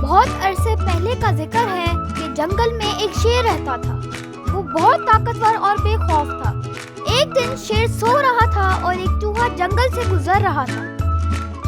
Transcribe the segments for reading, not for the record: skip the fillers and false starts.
بہت عرصے پہلے کا ذکر ہے کہ جنگل میں ایک شیر رہتا تھا۔ وہ بہت طاقتور اور بے خوف تھا۔ ایک دن شیر سو رہا تھا اور ایک چوہا جنگل سے گزر رہا تھا۔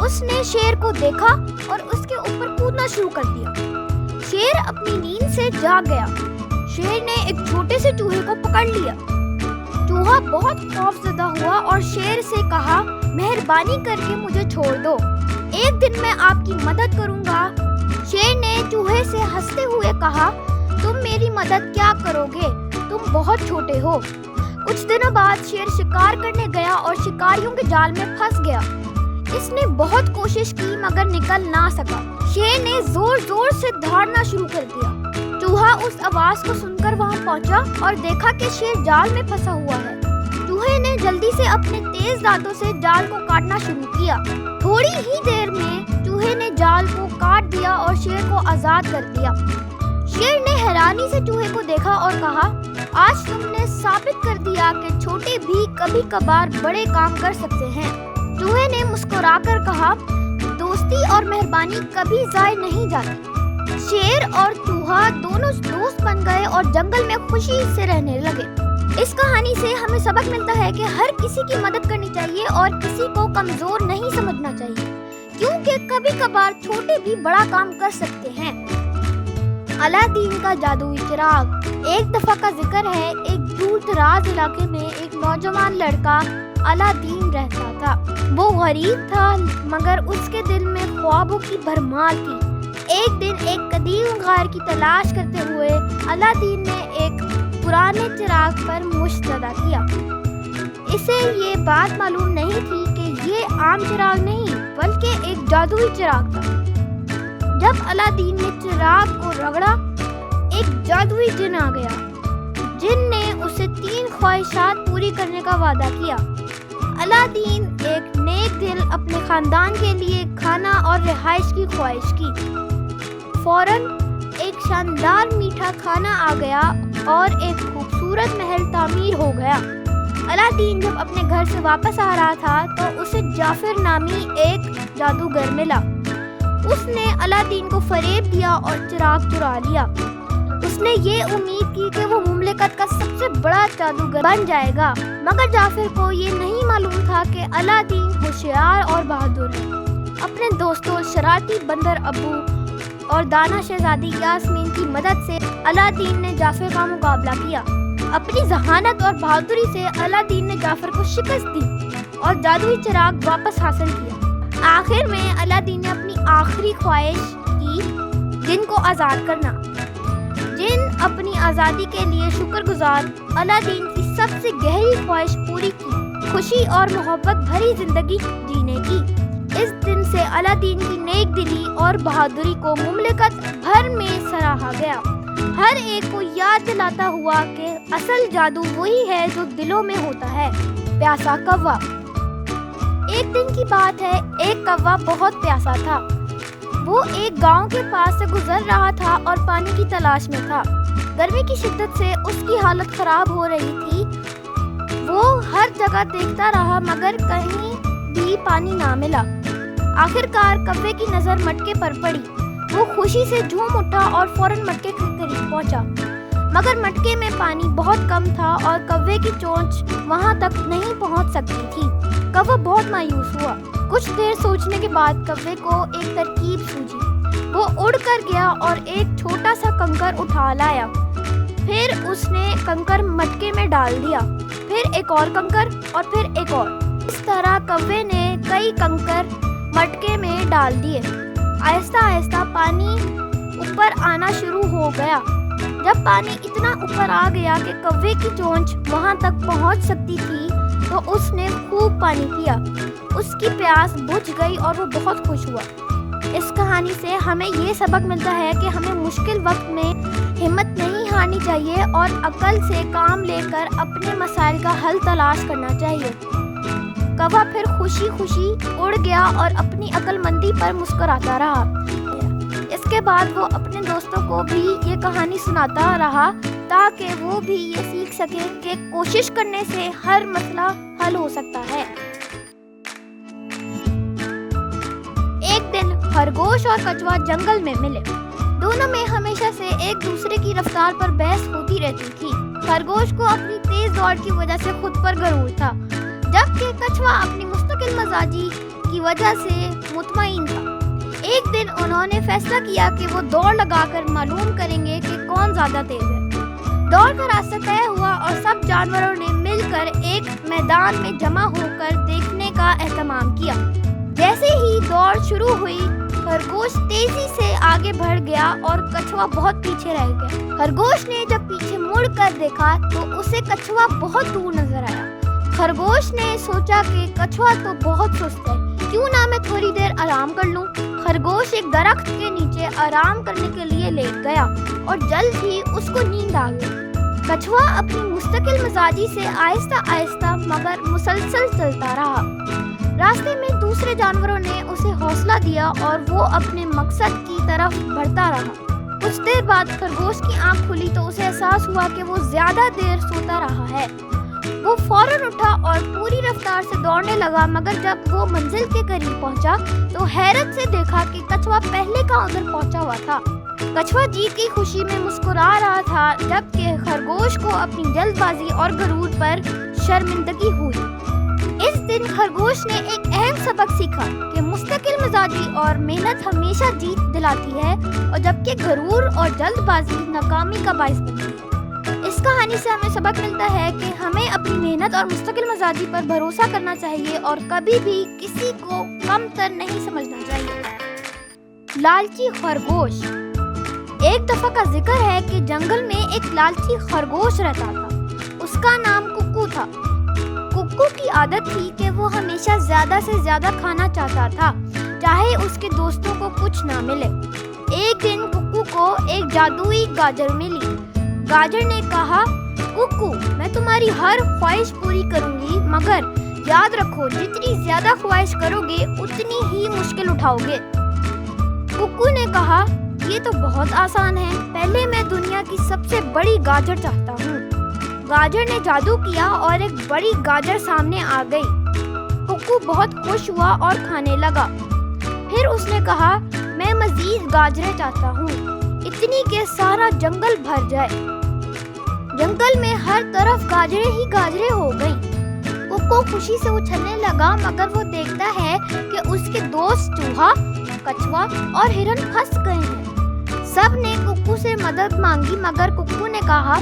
اس نے شیر کو دیکھا اور اس کے اوپر کودنا شروع کر دیا۔ شیر اپنی نیند سے جاگ گیا۔ شیر نے ایک چھوٹے سے چوہے کو پکڑ لیا۔ چوہا بہت خوف زدہ ہوا اور شیر سے کہا، مہربانی کر کے مجھے چھوڑ دو، ایک دن میں آپ کی مدد کروں گا۔ شیر نے چوہے سے ہنستے ہوئے کہا، تم میری مدد کیا کرو گے، تم بہت چھوٹے ہو۔ کچھ دنوں بعد شیر شکار کرنے گیا اور شکاریوں کے جال میں پھنس گیا۔ اس نے بہت کوشش کی مگر نکل نہ سکا۔ شیر نے زور زور سے دھاڑنا شروع کر دیا۔ چوہا اس آواز کو سن کر وہاں پہنچا اور دیکھا کہ شیر جال میں پھنسا ہوا ہے۔ چوہے نے جلدی سے اپنے تیز دانتوں سے جال کو کاٹنا شروع کیا۔ تھوڑی ہی دیر میں چوہے نے جال کو کاٹ دیا اور شیر کو آزاد کر دیا۔ شیر نے حیرانی سے چوہے کو دیکھا اور کہا، آج تم نے ثابت کر دیا کہ چھوٹے بھی کبھی کبھار بڑے کام کر سکتے ہیں۔ چوہے نے مسکرا کر کہا، دوستی اور مہربانی کبھی ضائع نہیں جاتی۔ شیر اور چوہا دونوں دوست بن گئے اور جنگل میں خوشی سے رہنے لگے۔ اس کہانی سے ہمیں سبق ملتا ہے کہ ہر کسی کی مدد کرنی چاہیے اور کسی کو کمزور نہیں سمجھنا چاہیے، کیونکہ کبھی کبھار چھوٹے بھی بڑا کام کر سکتے ہیں۔ الادین کا جادوئی چراغ۔ ایک دفعہ کا ذکر ہے، ایک دور دراز علاقے میں ایک نوجوان لڑکا الادین رہتا تھا۔ وہ غریب تھا مگر اس کے دل میں خوابوں کی بھرمار تھی۔ ایک دن ایک قدیم غار کی تلاش کرتے ہوئے الادین نے ایک پرانے چراغ پر مشت زدہ کیا۔ اسے یہ بات معلوم نہیں تھی کہ یہ عام چراغ نہیں بلکہ ایک جادوئی چراغ تھا۔ جب الادین نے چراغ کو رگڑا، ایک جادوئی جن آ گیا۔ جن نے اسے 3 خواہشات پوری کرنے کا وعدہ کیا۔ الادین ایک نیک دل اپنے خاندان کے لیے کھانا اور رہائش کی خواہش کی۔ فوراً ایک شاندار میٹھا کھانا آ گیا اور ایک خوبصورت محل تعمیر ہو گیا۔ الادین جب اپنے گھر سے واپس آ رہا تھا تو اسے جعفر نامی ایک جادوگر ملا۔ اس نے الادین کو فریب دیا اور چراغ چرا لیا۔ اس نے یہ امید کی کہ وہ مملکت کا سب سے بڑا جادوگر بن جائے گا، مگر جعفر کو یہ نہیں معلوم تھا کہ الادین ہوشیار اور بہادر ہے۔ اپنے دوستوں شرارتی بندر ابو اور دانا شہزادی یاسمین کی مدد سے الادین نے جعفر کا مقابلہ کیا۔ اپنی ذہانت اور بہادری سے الادین نے جعفر کو شکست دی اور جادوئی چراغ واپس حاصل کیا۔ آخر میں الادین نے اپنی آخری خواہش کی، جن کو آزاد کرنا۔ جن اپنی آزادی کے لیے شکر گزار الادین کی سب سے گہری خواہش پوری کی، خوشی اور محبت بھری زندگی جینے کی۔ اس دن سے الادین کی نیک دلی اور بہادری کو مملکت بھر میں سراہا گیا، ہر ایک کو یاد دلاتا ہوا کہ اصل جادو وہی ہے جو دلوں میں ہوتا ہے۔ پیاسا کوا۔ ایک دن کی بات ہے، ایک کوا بہت پیاسا تھا۔ وہ ایک گاؤں کے پاس سے گزر رہا تھا اور پانی کی تلاش میں تھا۔ گرمی کی شدت سے اس کی حالت خراب ہو رہی تھی۔ وہ ہر جگہ دیکھتا رہا مگر کہیں بھی پانی نہ ملا۔ آخرکار کوے کی نظر مٹکے پر پڑی۔ وہ خوشی سے جھوم اٹھا اور فوراً مٹکے کے قریب پہنچا، مگر مٹکے میں پانی بہت کم تھا اور کوے کی چونچ وہاں تک نہیں پہنچ سکتی تھی۔ کوا بہت مایوس ہوا۔ کچھ دیر سوچنے کے بعد کوے کو ایک ترکیب سوجھی۔ وہ اڑ کر گیا اور ایک چھوٹا سا کنکر اٹھا لایا۔ پھر اس نے کنکر مٹکے میں ڈال دیا، پھر ایک اور کنکر اور پھر ایک اور۔ اس طرح کوے نے کئی کنکر مٹکے میں ڈال دیے۔ آہستہ آہستہ پانی اوپر آنا شروع ہو گیا۔ جب پانی اتنا اوپر آ گیا کہ کوے کی چونچ وہاں تک پہنچ سکتی تھی تو اس نے خوب پانی پیا۔ اس کی پیاس بجھ گئی اور وہ بہت خوش ہوا۔ اس کہانی سے ہمیں یہ سبق ملتا ہے کہ ہمیں مشکل وقت میں ہمت نہیں ہارنی چاہیے اور عقل سے کام لے کر اپنے مسائل کا حل تلاش کرنا چاہیے۔ کوا پھر خوشی خوشی اڑ گیا اور اپنی عقل مندی پر مسکراتا رہا۔ اس کے بعد وہ اپنے دوستوں کو بھی یہ کہانی سناتا رہا تاکہ وہ بھی یہ سیکھ سکیں کہ کوشش کرنے سے ہر مسئلہ حل ہو سکتا ہے۔ ایک دن خرگوش اور کچھوا جنگل میں ملے۔ دونوں میں ہمیشہ سے ایک دوسرے کی رفتار پر بحث ہوتی رہتی تھی۔ خرگوش کو اپنی تیز دوڑ کی وجہ سے خود پر غرور تھا، جبکہ کچھوا اپنی مستقل مزاجی کی وجہ سے مطمئن تھا۔ ایک دن انہوں نے فیصلہ کیا کہ وہ دوڑ لگا کر معلوم کریں گے کہ کون زیادہ تیز ہے۔ دوڑ کا راستہ طے ہوا اور سب جانوروں نے مل کر ایک میدان میں جمع ہو کر دیکھنے کا اہتمام کیا۔ جیسے ہی دوڑ شروع ہوئی، خرگوش تیزی سے آگے بڑھ گیا اور کچھوا بہت پیچھے رہ گیا۔ خرگوش نے جب پیچھے مڑ کر دیکھا تو اسے کچھوا بہت دور نظر آیا۔ خرگوش نے سوچا کہ کچھوا تو بہت سست ہے، کیوں نہ میں تھوڑی دیر آرام کر لوں۔ خرگوش ایک درخت کے نیچے آرام کرنے کے لیے لیٹ گیا اور جلد ہی اس کو نیند آ گئی۔ کچھوا اپنی مستقل مزاجی سے آہستہ آہستہ مگر مسلسل چلتا رہا۔ راستے میں دوسرے جانوروں نے اسے حوصلہ دیا اور وہ اپنے مقصد کی طرف بڑھتا رہا۔ کچھ دیر بعد خرگوش کی آنکھ کھلی تو اسے احساس ہوا کہ وہ زیادہ دیر سوتا رہا ہے۔ وہ فوراً اٹھا اور پوری رفتار سے دوڑنے لگا، مگر جب وہ منزل کے قریب پہنچا تو حیرت سے دیکھا کہ کچھوا پہلے کا ادھر پہنچا ہوا تھا۔ کچھوا جیت کی خوشی میں مسکرا رہا تھا، جبکہ خرگوش کو اپنی جلد بازی اور غرور پر شرمندگی ہوئی۔ اس دن خرگوش نے ایک اہم سبق سیکھا کہ مستقل مزاجی اور محنت ہمیشہ جیت دلاتی ہے، اور جبکہ غرور اور جلد بازی ناکامی کا باعث بنتی ہے۔ اس کہانی سے ہمیں سبق ملتا ہے کہ ہمیں اپنی محنت اور مستقل مزاجی پر بھروسہ کرنا چاہیے اور کبھی بھی کسی کو کم تر نہیں سمجھنا چاہیے۔ لالچی خرگوش۔ ایک دفعہ کا ذکر ہے کہ جنگل میں ایک لالچی خرگوش رہتا تھا۔ اس کا نام ککو تھا۔ ککو کی عادت تھی کہ وہ ہمیشہ زیادہ سے زیادہ کھانا چاہتا تھا، چاہے اس کے دوستوں کو کچھ نہ ملے۔ ایک دن ککو کو ایک جادوئی گاجر ملی۔ گاجر نے کہا، ککو، میں تمہاری ہر خواہش پوری کروں گی، مگر یاد رکھو جتنی زیادہ خواہش کرو گے اتنی ہی مشکل اٹھاؤ گے۔ ککو نے کہا، یہ تو بہت آسان ہے، پہلے میں دنیا کی سب سے بڑی گاجر چاہتا ہوں۔ گاجر نے جادو کیا اور ایک بڑی گاجر سامنے آ گئی۔ ککو بہت خوش ہوا اور کھانے لگا۔ پھر اس نے کہا، میں مزید گاجریں چاہتا ہوں، اتنی کہ سارا جنگل بھر جائے۔ جنگل میں ہر طرف گاجریں ہی گاجریں ہو گئیں۔ ککو خوشی سے اچھلنے لگا، مگر وہ دیکھتا ہے کہ اس کے دوست چوہا، کچھوا اور ہرن پھنس گئے ہیں۔ سب نے ککو سے مدد مانگی، مگر ککو نے کہا،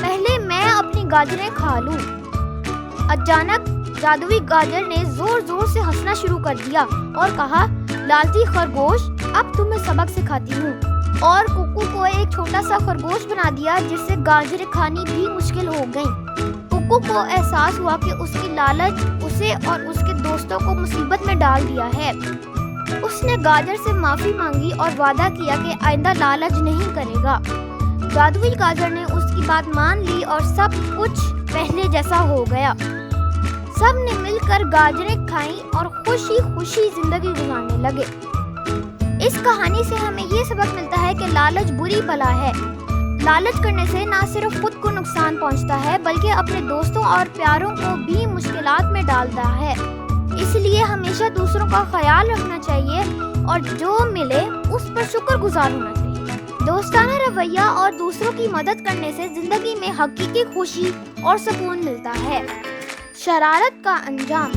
پہلے میں اپنی گاجریں کھا لوں۔ اچانک جادوئی گاجر نے زور زور سے ہنسنا شروع کر دیا اور کہا، لالچی خرگوش، اب تمہیں سبق سکھاتی ہوں، اور ککو کو ایک چھوٹا سا خرگوش بنا دیا جس سے گاجریں کھانی بھی مشکل ہو گئیں۔ ککو کو احساس ہوا کہ اس کی لالچ اسے اور اس کے دوستوں کو مصیبت میں ڈال دیا ہے۔ اس نے گاجر سے معافی مانگی اور وعدہ کیا کہ آئندہ لالچ نہیں کرے گا۔ جادوئی گاجر نے اس کی بات مان لی اور سب کچھ پہلے جیسا ہو گیا۔ سب نے مل کر گاجریں کھائیں اور خوشی خوشی زندگی گزارنے لگے۔ اس کہانی سے ہمیں یہ سبق ملتا ہے کہ لالچ بری بلا ہے۔ لالچ کرنے سے نہ صرف خود کو نقصان پہنچتا ہے بلکہ اپنے دوستوں اور پیاروں کو بھی مشکلات میں ڈالتا ہے۔ اس لیے ہمیشہ دوسروں کا خیال رکھنا چاہیے اور جو ملے اس پر شکر گزار ہونا چاہیے۔ دوستانہ رویہ اور دوسروں کی مدد کرنے سے زندگی میں حقیقی خوشی اور سکون ملتا ہے۔ شرارت کا انجام۔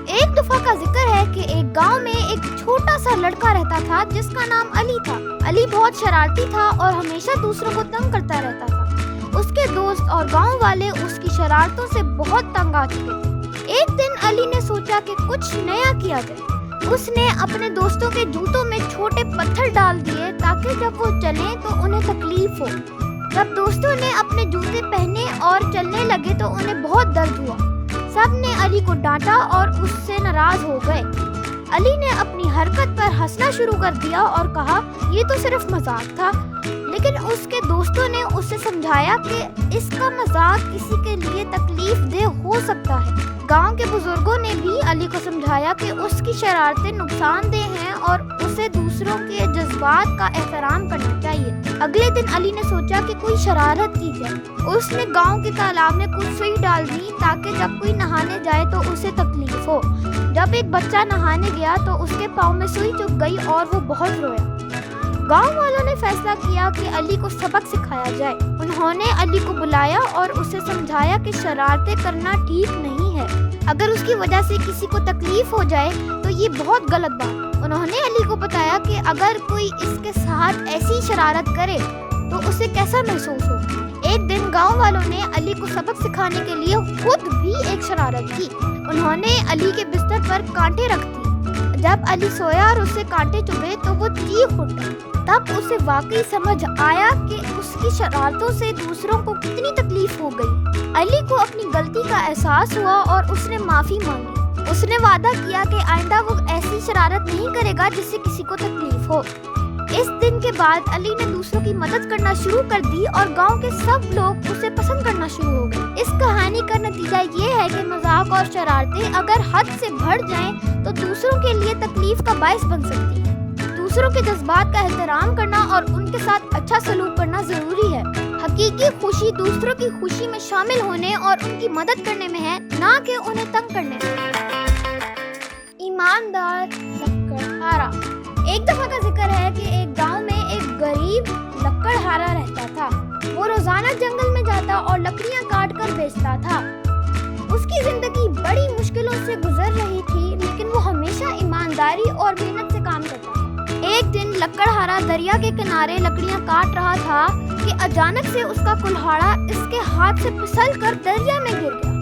ایک دفعہ کا ذکر ہے کہ ایک گاؤں میں ایک چھوٹا سا لڑکا رہتا تھا جس کا نام علی تھا۔ علی بہت شرارتی تھا اور ہمیشہ دوسروں کو تنگ کرتا رہتا تھا۔ اس کے دوست اور گاؤں والے اس کی شرارتوں سے بہت تنگ آ چکے تھے۔ ایک دن علی نے سوچا کہ کچھ نیا کیا جائے۔ اس نے اپنے دوستوں کے جوتوں میں چھوٹے پتھر ڈال دیے تاکہ جب وہ چلیں تو انہیں تکلیف ہو۔ جب دوستوں نے اپنے جوتے پہنے اور چلنے لگے تو انہیں بہت درد ہوا۔ سب نے علی کو ڈانٹا اور اس سے ناراض ہو گئے۔ علی نے اپنی حرکت پر ہنسنا شروع کر دیا اور کہا، یہ تو صرف مذاق تھا، لیکن اس کے دوستوں نے اسے سمجھایا کہ اس کا مذاق کسی کے لیے تکلیف دہ ہو سکتا ہے۔ گاؤں کے بزرگوں نے بھی علی کو سمجھایا کہ اس کی شرارتیں نقصان دہ ہیں اور اسے دوسروں کے جذبات کا احترام کرنا چاہیے۔ اگلے دن علی نے سوچا کہ کوئی شرارت کی جائے۔ اس نے گاؤں کے تالاب میں کچھ سوئی ڈال دی تاکہ جب کوئی نہانے جائے تو اسے تکلیف ہو۔ جب ایک بچہ نہانے گیا تو اس کے پاؤں میں سوئی چبھ گئی اور وہ بہت رویا۔ گاؤں والوں نے فیصلہ کیا کہ علی کو سبق سکھایا جائے۔ انہوں نے علی کو بلایا اور اسے سمجھایا کہ شرارتیں کرنا ٹھیک نہیں ہے۔ اگر اس کی وجہ سے کسی کو تکلیف ہو جائے تو یہ بہت غلط بات۔ انہوں نے علی کو بتایا کہ اگر کوئی اس کے ساتھ ایسی شرارت کرے تو اسے کیسا محسوس ہو۔ ایک دن گاؤں والوں نے علی کو سبق سکھانے کے لیے خود بھی ایک شرارت کی۔ انہوں نے علی کے بستر پر کانٹے رکھ دی۔ جب علی سویا اور اسے کانٹے چبھے تو وہ چیخ اٹھا۔ تب اسے واقعی سمجھ آیا کہ اس کی شرارتوں سے دوسروں کو کتنی تکلیف ہو گئی۔ علی کو اپنی غلطی کا احساس ہوا اور اس نے معافی مانگی۔ اس نے وعدہ کیا کہ آئندہ وہ ایسی شرارت نہیں کرے گا جس سے کسی کو تکلیف ہو۔ اس دن کے بعد علی نے دوسروں کی مدد کرنا شروع کر دی اور گاؤں کے سب لوگ اسے پسند کرنا شروع ہو گئے۔ اس کہانی کا نتیجہ یہ ہے کہ مذاق اور شرارتیں اگر حد سے بڑھ جائیں تو دوسروں کے لیے تکلیف کا باعث بن سکتی ہیں۔ دوسروں کے جذبات کا احترام کرنا اور ان کے ساتھ اچھا سلوک کرنا ضروری ہے۔ حقیقی خوشی دوسروں کی خوشی میں شامل ہونے اور ان کی مدد کرنے میں ہے، نہ کہ انہیں تنگ کرنے میں۔ ایماندار لکڑہارا۔ ایک دفعہ کا ذکر ہے کہ ایک گاؤں میں ایک غریب لکڑہارا رہتا تھا۔ وہ روزانہ جنگل میں جاتا اور لکڑیاں کاٹ کر بیچتا تھا۔ اس کی زندگی بڑی مشکلوں سے گزر رہی تھی، لیکن وہ ہمیشہ ایمانداری اور محنت سے کام کرتا تھا۔ ایک دن لکڑہارا دریا کے کنارے لکڑیاں کاٹ رہا تھا کہ اچانک سے اس کا کلہاڑا اس کے ہاتھ سے پھسل کر دریا میں گر گیا۔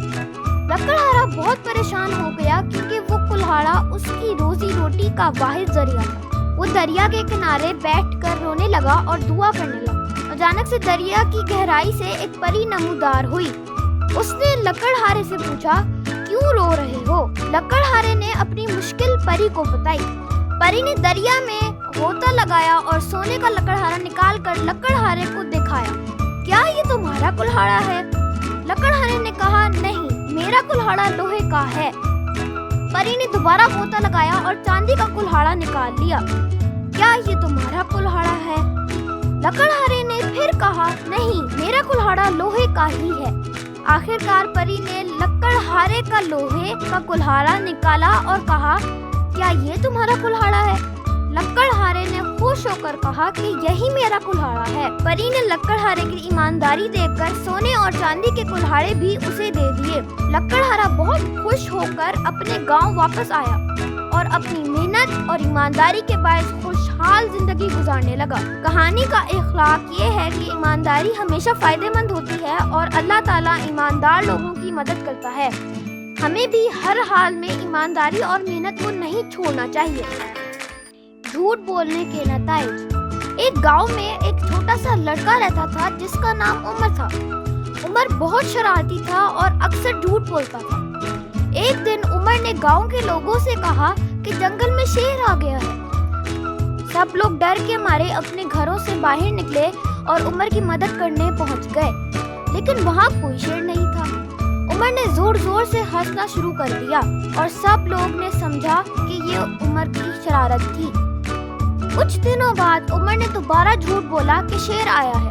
لکڑہارا بہت پریشان ہو گیا کیونکہ وہ کلہاڑا اس کی روزی روٹی کا واحد ذریعہ تھا۔ وہ دریا کے کنارے بیٹھ کر رونے لگا اور دعا کرنے لگا۔ اچانک سے دریا کی گہرائی سے ایک پری نمودار ہوئی۔ اس نے لکڑہارے سے پوچھا، کیوں رو رہے ہو؟ لکڑہارے نے اپنی مشکل پری کو بتائی۔ پری نے دریا میں غوطہ لگایا اور سونے کا لکڑہارا نکال کر لکڑہارے کو دکھایا۔ کیا یہ تمہارا کلہاڑا ہے؟ لکڑہارے نے کہا، نہیں، میرا کلہاڑا لوہے کا ہے۔ پری نے دوبارہ غوطہ لگایا اور چاندی کا کلہاڑا نکال لیا۔ کیا یہ تمہارا کلہاڑا ہے؟ لکڑہارے نے پھر کہا، نہیں، میرا کلہاڑا لوہے کا ہی ہے۔ آخرکار پری نے لکڑہارے کا لوہے کا کلہاڑا نکالا اور کہا، کیا یہ تمہارا کلہاڑا ہے؟ لکڑہارے نے خوش ہو کر کہا کہ یہی میرا کلہاڑا ہے۔ پری نے لکڑہارے کی ایمانداری دیکھ کر سونے اور چاندی کے کلہاڑے بھی اسے دے دیے۔ لکڑہارا بہت خوش ہو کر اپنے گاؤں واپس آیا اور اپنی محنت اور ایمانداری کے باعث خوشحال زندگی گزارنے لگا۔ کہانی کا اخلاق یہ ہے کہ ایمانداری ہمیشہ فائدہ مند ہوتی ہے اور اللہ تعالیٰ ایماندار لوگوں کی مدد کرتا ہے۔ ہمیں بھی ہر حال میں ایمانداری اور محنت کو نہیں چھوڑنا چاہیے۔ جھوٹ بولنے کے نتائج۔ ایک گاؤں میں ایک چھوٹا سا لڑکا رہتا تھا جس کا نام عمر تھا۔ عمر بہت شرارتی تھا اور اکثر جھوٹ بولتا تھا۔ ایک دن عمر نے گاؤں کے لوگوں سے کہا کہ جنگل میں شیر آ گیا ہے۔ سب لوگ ڈر کے مارے اپنے گھروں سے باہر نکلے اور عمر کی مدد کرنے پہنچ گئے، لیکن وہاں کوئی شیر نہیں تھا۔ عمر نے زور زور سے ہنسنا شروع کر دیا اور سب لوگ نے سمجھا کہ یہ عمر کی شرارت تھی۔ کچھ دنوں بعد عمر نے دوبارہ جھوٹ بولا کہ شیر آیا ہے۔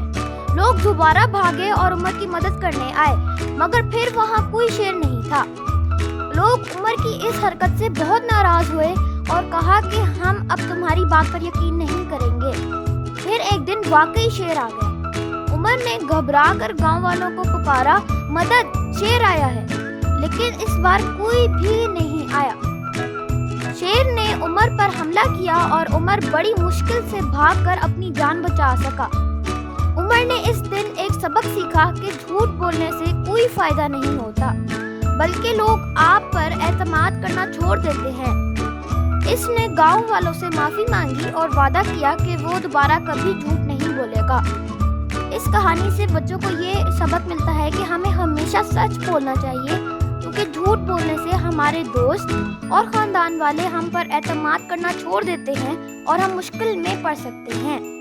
لوگ دوبارہ بھاگے اور عمر کی مدد کرنے آئے، مگر پھر وہاں کوئی شیر نہیں تھا۔ لوگ عمر کی اس حرکت سے بہت ناراض ہوئے اور کہا کہ ہم اب تمہاری بات پر یقین نہیں کریں گے۔ پھر ایک دن واقعی شیر آ گیا۔ عمر نے گھبرا کر گاؤں والوں کو پکارا، مدد، شیر آیا ہے، لیکن اس بار کوئی بھی نہیں آیا۔ شیر نے عمر پر حملہ کیا اور عمر بڑی مشکل سے بھاگ کر اپنی جان بچا سکا۔ عمر نے اس دن ایک سبق سیکھا کہ جھوٹ بولنے سے کوئی فائدہ نہیں ہوتا، بلکہ لوگ آپ پر اعتماد کرنا چھوڑ دیتے ہیں۔ اس نے گاؤں والوں سے معافی مانگی اور وعدہ کیا کہ وہ دوبارہ کبھی جھوٹ نہیں بولے گا۔ اس کہانی سے بچوں کو یہ سبق ملتا ہے کہ ہمیں ہمیشہ سچ بولنا چاہیے، کیونکہ جھوٹ بولنے سے ہمارے دوست اور خاندان والے ہم پر اعتماد کرنا چھوڑ دیتے ہیں اور ہم مشکل میں پڑ سکتے ہیں۔